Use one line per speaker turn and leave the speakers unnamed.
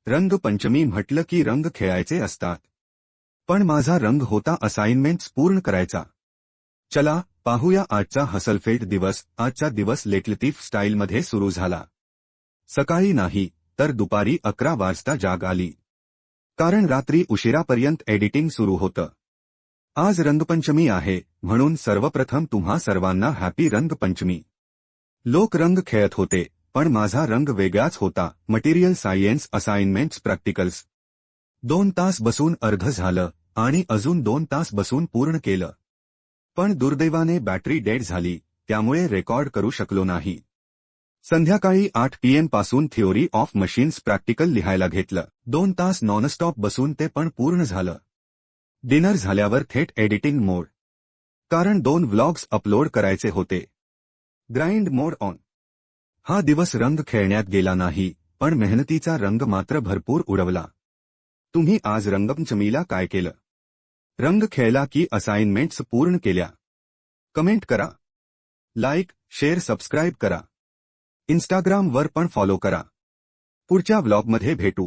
रंगपंचमी म्हटलं की रंग खेळायचे असतात. पण माझा रंग होता असाइनमेंट्स पूर्ण करायचा. चला पाहूया आजचा हसलफेट दिवस. आजचा दिवस लेटलतीफ स्टाईलमध्ये सुरू झाला. सकाळी नाही तर दुपारी 11 वाजता जाग आली. कारण रात्री उशिरापर्यंत एडिटिंग सुरू होतं. आज रंगपंचमी आहे म्हणून सर्वप्रथम तुम्हा सर्वांना हॅपी रंगपंचमी. लोक रंग खेळत होते पण माझा रंग वेगळाच होता. Material science assignments practicals. 2 तास बसून अर्ध झालं आणि अजून 2 तास बसून पूर्ण केलं. पण दुर्दैवाने बॅटरी डेड झाली त्यामुळे रेकॉर्ड करू शकलो नाही. संध्याकाळी 8 PM पासून थिओरी ऑफ मशीन्स प्रॅक्टिकल लिहायला घेतलं. 2 तास नॉनस्टॉप बसून ते पण पूर्ण झालं. डिनर झाल्यावर थेट एडिटिंग मोड. कारण 2 व्लॉग्स अपलोड करायचे होते. Grind mode on. हा दिवस रंग खेळण्यात गेला नाही पण मेहनतीचा रंग मात्र भरपूर उडवला. तुम्ही आज रंगपंचमीला काय केलं? रंग खेळला की असाइनमेंट्स पूर्ण केल्या? कमेंट करा. लाईक, शेअर, सबस्क्राईब करा. इंस्टाग्रामवर पण फॉलो करा. पुढच्या व्लॉगमध्ये भेटू.